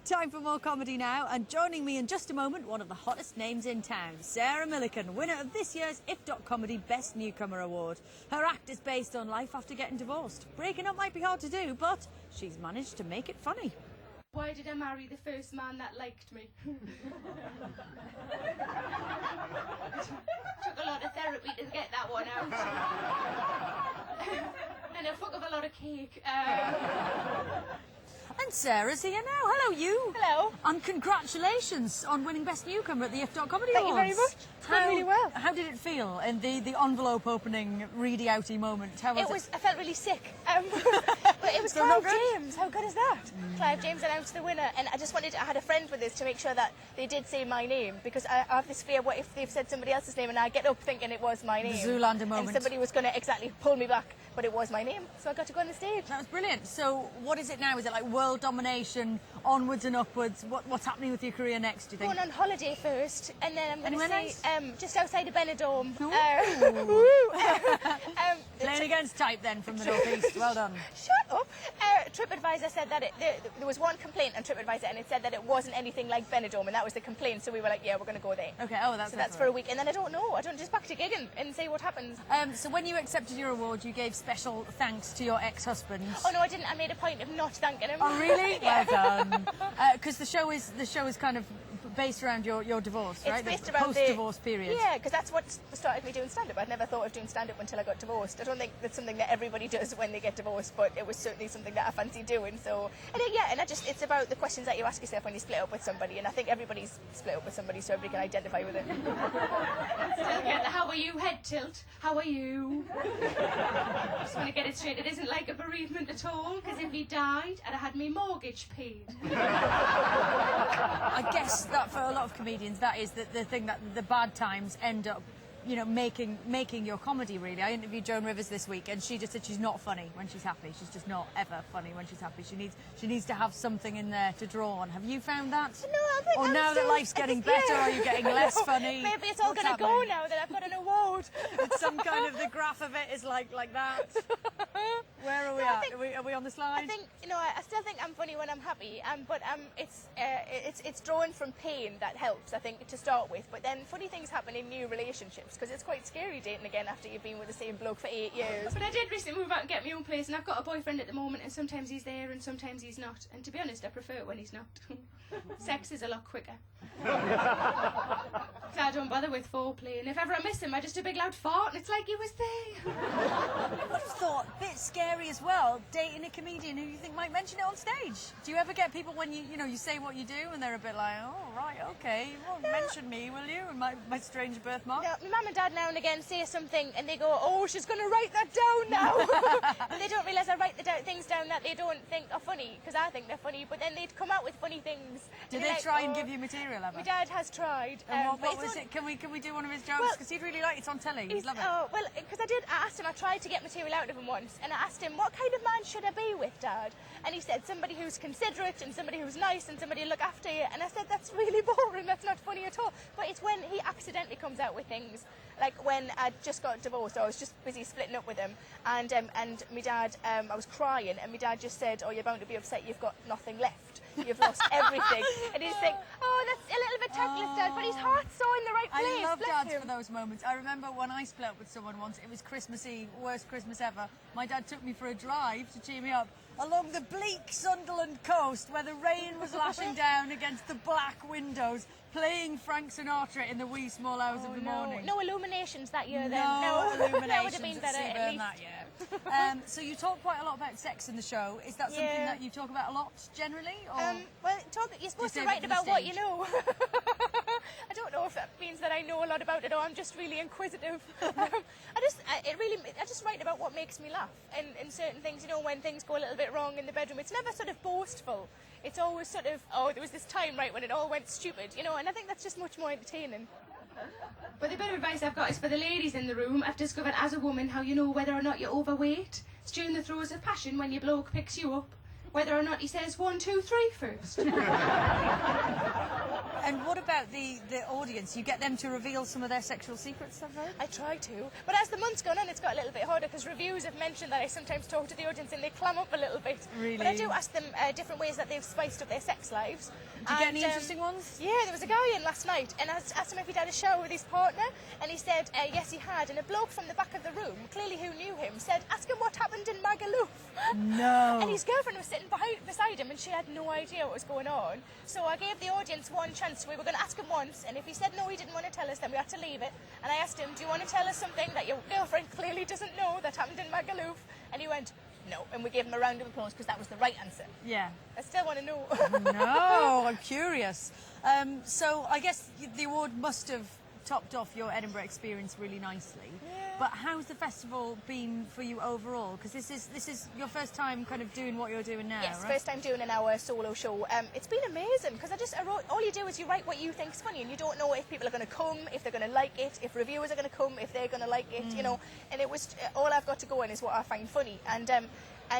Time for more comedy now, and joining me in just a moment, one of the hottest names in town, Sarah Millican, winner of this year's If.comedy Best Newcomer Award. Her act is based on life after getting divorced. Breaking up might be hard to do, but she's managed to make it funny. Why did I marry the first man that liked me? Took a lot of therapy to get that one out. And a fuck of a lot of cake. And Sarah's here now. Hello, you. Hello. And congratulations on winning Best Newcomer at the If.comedy Awards. Thank you very much. It's gone really well. How did it feel in the envelope opening, ready-outy moment? How was it? I felt really sick. But it was Clive James. How good is that? Clive James announced the winner, and I had a friend with us to make sure that they did say my name, because I have this fear, what if they've said somebody else's name and I get up thinking it was my name? The Zoolander moment. And somebody was going to exactly pull me back, but it was my name, so I got to go on the stage. That was brilliant. So what is it now? Is it like world domination, onwards and upwards? What's happening with your career next, do you think? Going on holiday first, and then I'm going to Nice? just outside of Benidorm. Playing against type then from the northeast. Well done. Shut up. TripAdvisor said that there was one complaint on TripAdvisor, and it said that it wasn't anything like Benidorm, and that was the complaint. So we were like, yeah, we're going to go there. Okay. Oh, that's so that's for a week, and then I don't know. I don't just back to gigging and see what happens. So when you accepted your award, you gave special thanks to your ex-husband. Oh no, I didn't. I made a point of not thanking him. Oh really? Yeah. Well done. Because the show is kind of based around your divorce, right? It's based the around post-divorce period. Yeah, because that's what started me doing stand-up. I'd never thought of doing stand-up until I got divorced. I don't think that's something that everybody does when they get divorced, but it was certainly something that I fancy doing. So, it's about the questions that you ask yourself when you split up with somebody, and I think everybody's split up with somebody, so everybody can identify with it. Still get the how are you head tilt. How are you? Just want to get it straight. It isn't like a bereavement at all, because if he died, I'd have had me mortgage paid. I guess that for a lot of comedians, that is the thing, that the bad times end up, making your comedy, really. I interviewed Joan Rivers this week, and she just said she's not funny when she's happy. She's just not ever funny when she's happy. She needs to have something in there to draw on. Have you found that? No, I think Or now that life's getting better, are you getting less funny? Maybe it's all going to go now that I've got an award. It's some kind of, the graph of it is like that. Where are we at? Are we on the slide? I think, I still think I'm funny when I'm happy, but it's drawn from pain that helps, I think, to start with. But then funny things happen in new relationships, because it's quite scary dating again after you've been with the same bloke for 8 years. But I did recently move out and get my own place, and I've got a boyfriend at the moment, and sometimes he's there and sometimes he's not. And to be honest, I prefer it when he's not. Sex is a lot quicker. So I don't bother with foreplay, and if ever I miss him, I just do a big loud fart, and it's like he was there. I would have thought a bit scary as well, dating a comedian who you think might mention it on stage. Do you ever get people when you say what you do, and they're a bit like, oh, right, okay, you won't mention me, will you, and my strange birthmark? No, my mum and dad now and again say something, and they go, oh, she's going to write that down now. But they don't realise I write things down that they don't think are funny, because I think they're funny, but then they'd come out with funny things. Did they try and give you material ever? My dad has tried. And what was it? Can we do one of his jokes? Because he'd really like it on telly. He'd love it. Oh, well, because I asked him, I tried to get material out of him once, and I asked him, what kind of man should I be with, Dad? And he said, somebody who's considerate and somebody who's nice and somebody who'll look after you. And I said, that's really boring, that's not funny at all. But it's when he accidentally comes out with things, like when I just got divorced, I was just busy splitting up with him, and my dad, I was crying, and my dad just said, oh, you're bound to be upset, you've got nothing left. You've lost everything. And he's like, oh, that's a little bit tactless, Dad, but his heart's so in the right place. I love Bless dads him. for those moments. I remember when I split up with someone once, it was Christmas Eve, worst Christmas ever. My dad took me for a drive to cheer me up along the bleak Sunderland coast, where the rain was lashing down against the black windows, playing Frank Sinatra in the wee small hours of the morning. No illuminations that year then. No illuminations That would have been better at at least. that year. So you talk quite a lot about sex in the show. Is that something that you talk about a lot generally? Or Well, you're supposed to write about what you know. I don't know if that means that I know a lot about it or I'm just really inquisitive. I just write about what makes me laugh and certain things, when things go a little bit wrong in the bedroom. It's never sort of boastful. It's always sort of, oh, there was this time, right, when it all went stupid, and I think that's just much more entertaining. But the bit of advice I've got is for the ladies in the room. I've discovered as a woman how you know whether or not you're overweight. It's during the throes of passion when your bloke picks you up. whether or not he says 1, 2, 3 first. And what about the audience? You get them to reveal some of their sexual secrets, I've heard? I try to, but as the month's gone on, it's got a little bit harder because reviews have mentioned that I sometimes talk to the audience and they clam up a little bit. Really? But I do ask them different ways that they've spiced up their sex lives. Did you get any interesting ones? Yeah, there was a guy in last night, and I asked him if he'd had a shower with his partner, and he said yes, he had. And a bloke from the back of the room, clearly who knew him, said, "Ask him what happened in Magaluf." No. And his girlfriend was sitting beside him, and she had no idea what was going on. So I gave the audience one chance. We were going to ask him once, and if he said no, he didn't want to tell us, then we had to leave it. And I asked him, "Do you want to tell us something that your girlfriend clearly doesn't know that happened in Magaluf?" And he went, "No," and we gave him a round of applause because that was the right answer. Yeah. I still want to know. No, I'm curious. So I guess the award must have topped off your Edinburgh experience really nicely. Yeah. But how's the festival been for you overall? Because this is your first time kind of doing what you're doing now, Yes, right? first time doing an hour solo show. It's been amazing because I wrote, all you do is you write what you think's funny, and you don't know if people are going to come, if they're going to like it, if reviewers are going to come, if they're going to like it, you know. And it was all I've got to go on is what I find funny, and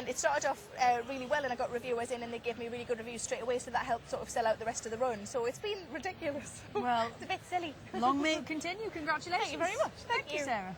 it started off really well, and I got reviewers in, and they gave me really good reviews straight away, so that helped sort of sell out the rest of the run. So it's been ridiculous. Well, it's a bit silly. long may it continue. Congratulations. Thank you very much. Thank you, you. Sarah.